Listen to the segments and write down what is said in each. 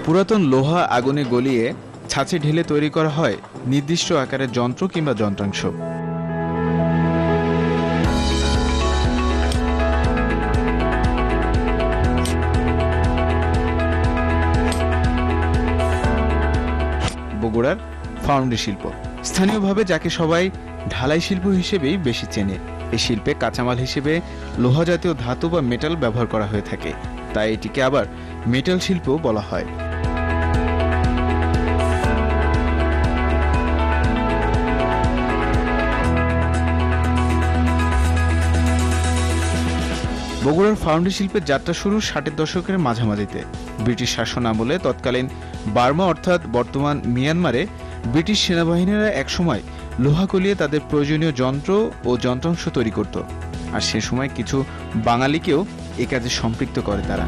পুরাতন লোহা আগুনে গলিয়ে ছাঁচে ঢেলে তৈরি করা হয় নির্দিষ্ট আকারের যন্ত্র কিংবা যন্ত্রাংশ। বগুড়ার ফাউন্ডি শিল্প স্থানীয়ভাবে যাকে সবাই ঢালাই শিল্প হিসেবেই বেশি চেনে। এই শিল্পে কাঁচামাল হিসেবে লোহা জাতীয় ধাতু বা মেটাল ব্যবহার করা হয়ে থাকে, তাই এটিকে আবার মেটাল শিল্প বলা হয়। বগুড়ার ফাউন্ডি শিল্পের যাত্রা শুরু 60-এর দশকের মাঝামাঝিতে। ব্রিটিশ শাসন আমলে তৎকালীন বার্মা অর্থাৎ বর্তমান মিয়ানমারে ব্রিটিশ সেনাবাহিনীরা একসময় লোহা গলিয়ে তাদের প্রয়োজনীয় যন্ত্র ও যন্ত্রাংশ তৈরি করত, আর সে সময় কিছু বাঙালিকেও এ কাজে সম্পৃক্ত করে তারা।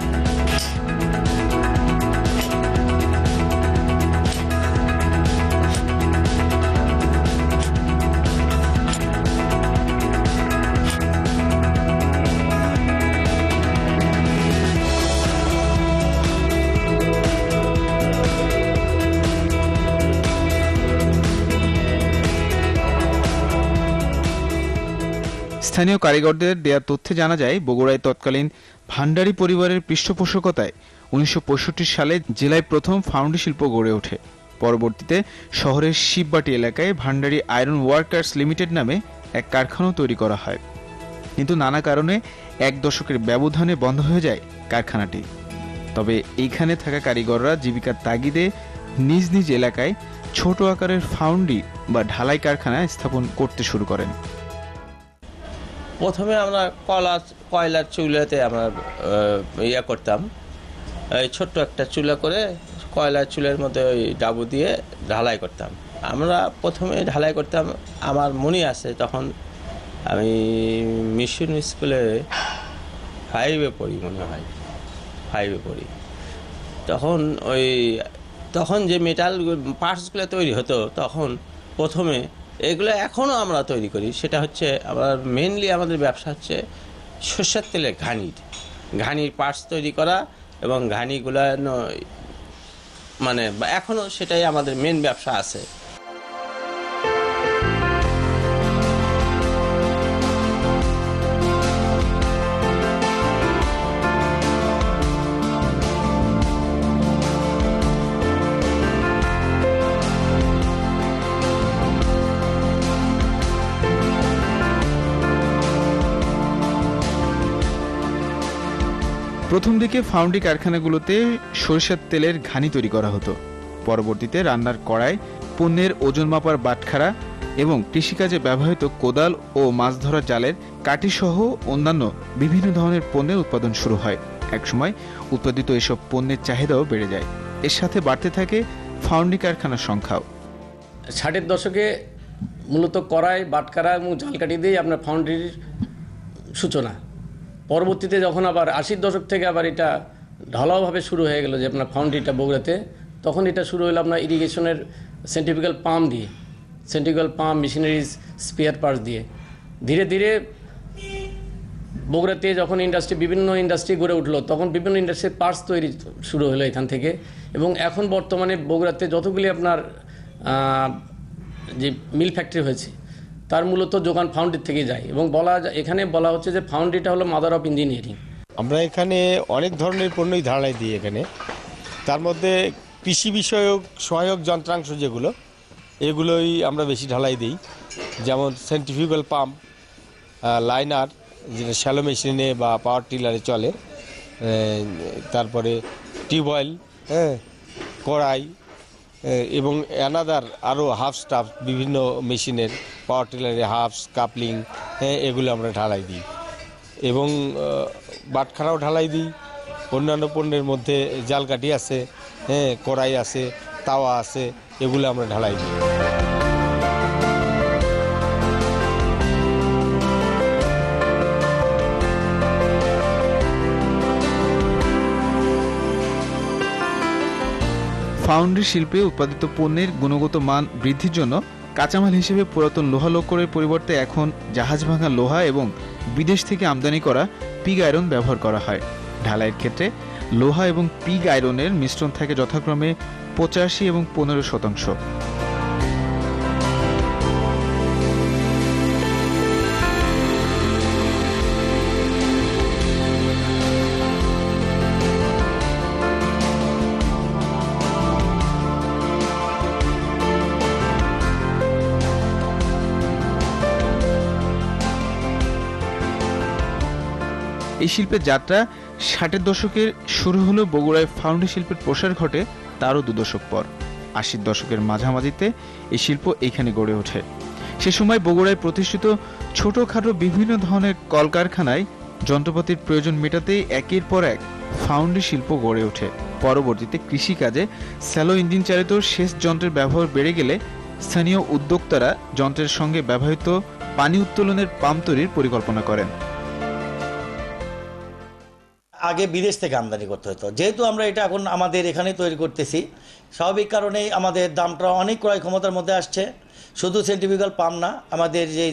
স্থানীয় কারিগরদের দেয়া তথ্যে জানা যায়, বগুড়ায় তৎকালীন ভান্ডারী পরিবারের পৃষ্ঠপোষকতায় 1965 সালে জেলায় প্রথম ফাউন্ডি শিল্প গড়ে ওঠে। পরবর্তীতে শহরের শিববাটি এলাকায় ভান্ডারী আয়রন ওয়ার্কার্স লিমিটেড নামে এক কারখানা তৈরি করা হয়, কিন্তু নানা কারণে এক দশকের ব্যবধানে বন্ধ হয়ে যায় কারখানাটি। তবে এইখানে থাকা কারিগররা জীবিকার তাগিদে নিজ নিজ এলাকায় ছোট আকারের ফাউন্ডি বা ঢালাই কারখানা স্থাপন করতে শুরু করেন। প্রথমে আমরা কয়লার চুলাতে আমরা করতাম, এই ছোট্ট একটা চুলা করে কয়লার চুলের মধ্যে ওই ডাবু দিয়ে ঢালাই করতাম। আমরা প্রথমে ঢালাই করতাম, আমার মনে আছে তখন আমি মিশন স্কুলে 5-এ পড়ি, মনে হয় 5-এ পড়ি। তখন যে মেটাল পার্টসগুলো তৈরি হতো, তখন প্রথমে এগুলো এখনও আমরা তৈরি করি। সেটা হচ্ছে মেনলি আমাদের ব্যবসা হচ্ছে সরষের তেলের ঘানির পার্টস তৈরি করা, এবং ঘানিগুলো এখনও সেটাই আমাদের মেন ব্যবসা আছে। প্রথম দিকে ফাউন্ডি কারখানাগুলোতে সরিষার তেলের ঘানি তৈরি করা হতো। পরবর্তীতে রান্নার কড়াই, পণ্যের ওজন মাপার বাটখারা এবং কৃষিকাজে ব্যবহৃত কোদাল ও মাছ ধরার জালের কাঠি সহ অন্যান্য বিভিন্ন ধরনের পণ্যের উৎপাদন শুরু হয়। একসময় উৎপাদিত এসব পণ্যের চাহিদাও বেড়ে যায়, এর সাথে বাড়তে থাকে ফাউন্ডি কারখানার সংখ্যাও। 60-এর দশকে মূলত কড়াই, বাটখারা এবং জালকাঠি দিয়ে আপনার ফাউন্ডির সূচনা। পরবর্তীতে যখন আবার 80-এর দশক থেকে আবার এটা ঢালাওভাবে শুরু হয়ে গেল যে আপনার ফাউন্ডিটা বগুড়াতে, তখন এটা শুরু হলো আপনার ইরিগেশনের সেন্ট্রিফিউগাল পাম্প দিয়ে, centrifugal pump, machineries, spare parts দিয়ে। ধীরে ধীরে বগুড়াতে যখন বিভিন্ন ইন্ডাস্ট্রি গড়ে উঠলো, তখন বিভিন্ন ইন্ডাস্ট্রির পার্টস তৈরি শুরু হলো এখান থেকে। এবং এখন বর্তমানে বগুড়াতে যতগুলি আপনার যে মিল ফ্যাক্টরি হয়েছে, তার মূলত যোগান ফাউন্ডির থেকে যায়। এবং এখানে বলা হচ্ছে যে ফাউন্ডিটা হলো মাদার অফ ইঞ্জিনিয়ারিং। আমরা এখানে অনেক ধরনের পণ্যই ঢালাই দিই এখানে। তার মধ্যে কৃষি বিষয়ক সহায়ক যন্ত্রাংশ যেগুলো, এগুলোই আমরা বেশি ঢালাই দিই। যেমন সেন্ট্রিফিউগাল পাম্প, লাইনার যেটা শ্যালো মেশিনে বা পাওয়ার টিলারে চলে, তারপরে টিউবওয়েল, কড়াই এবং অ্যানাদার আরও হাফ স্টাফ বিভিন্ন মেশিনের, পাওয়ার টিলারে হাফস, কাপলিং, এগুলো আমরা ঢালাই দিই। এবং বাটখারাও ঢালাই দিই। অন্যান্য পণ্যের মধ্যে জালকাঠি আছে, কড়াই আছে, তাওয়া আছে, এগুলো আমরা ঢালাই দিই। ফাউন্ডি শিল্পে উৎপাদিত পণ্যের গুণগত মান বৃদ্ধির জন্য কাঁচামাল হিসেবে পুরাতন লোহা লোকরের পরিবর্তে এখন জাহাজ ভাঙা লোহা এবং বিদেশ থেকে আমদানি করা পিগ আয়রন ব্যবহার করা হয়। ঢালাইয়ের ক্ষেত্রে লোহা এবং পিগ আয়রনের মিশ্রণ থাকে যথাক্রমে 85 এবং 15%। এই শিল্পের যাত্রা 60-এর দশকের শুরু হলেও বগুড়ায় ফাউন্ডি শিল্পের প্রসার ঘটে তারও 2 দশক পর। 80-র দশকের মাঝামাঝিতে এই শিল্প এখানে গড়ে ওঠে। সে সময় বগুড়ায় প্রতিষ্ঠিত ছোটখাটো বিভিন্ন ধরনের কলকারখানায় যন্ত্রপাতির প্রয়োজন মেটাতেই একের পর এক ফাউন্ডি শিল্প গড়ে ওঠে। পরবর্তীতে কৃষিকাজে স্যালো ইঞ্জিন চালিত সেচ যন্ত্রের ব্যবহার বেড়ে গেলে স্থানীয় উদ্যোক্তারা যন্ত্রের সঙ্গে ব্যবহৃত পানি উত্তোলনের পাম্প তৈরির পরিকল্পনা করেন। আগে বিদেশ থেকে আমদানি করতে হতো, যেহেতু আমরা এটা এখন আমাদের এখানে তৈরি করতেছি, স্বাভাবিক কারণেই আমাদের দামটা অনেক ক্রয় ক্ষমতার মধ্যে আসছে। শুধু সেন্ট্রিফিউগাল পাম্প না, আমাদের যে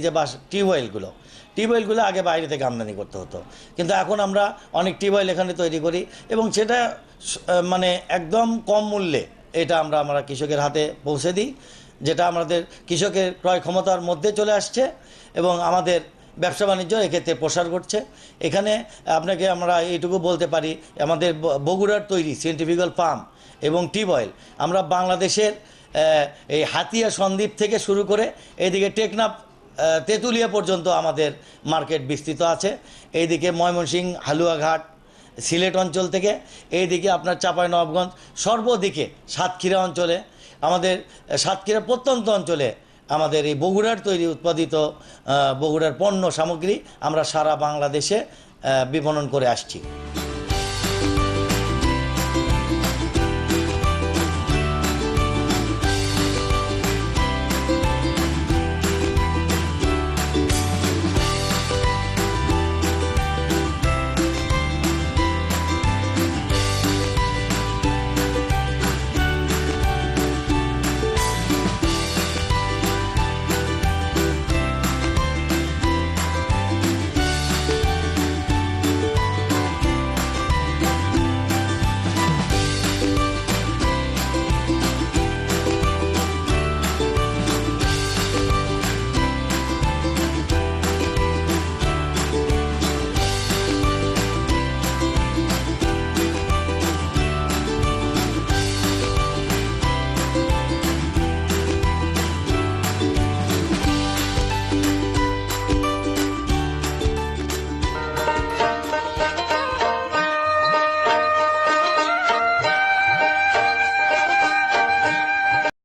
টিউবওয়েলগুলো আগে বাইরে থেকে আমদানি করতে হতো, কিন্তু এখন আমরা অনেক টিউবওয়েল এখানে তৈরি করি এবং সেটা মানে একদম কম মূল্যে এটা আমরা কৃষকের হাতে পৌঁছে দিই, যেটা আমাদের কৃষকের ক্রয় ক্ষমতার মধ্যে চলে আসছে এবং আমাদের ব্যবসা বাণিজ্য এক্ষেত্রে প্রসার ঘটছে। এখানে আপনাকে আমরা এইটুকু বলতে পারি, আমাদের বগুড়ার তৈরি সেন্ট্রিফিউগাল পাম্প এবং টিউবওয়েল আমরা বাংলাদেশের এই হাতিয়া সন্দ্বীপ থেকে শুরু করে এইদিকে টেকনাফ তেঁতুলিয়া পর্যন্ত আমাদের মার্কেট বিস্তৃত আছে। এইদিকে ময়মনসিংহ হালুয়াঘাট সিলেট অঞ্চল থেকে এইদিকে আপনার চাঁপাইনবাবগঞ্জ, সর্বদিকে সাতক্ষীরা অঞ্চলে, আমাদের সাতক্ষীরা প্রত্যন্ত অঞ্চলে আমাদের এই বগুড়ার তৈরি উৎপাদিত বগুড়ার পণ্য সামগ্রী আমরা সারা বাংলাদেশে বিপণন করে আসছি।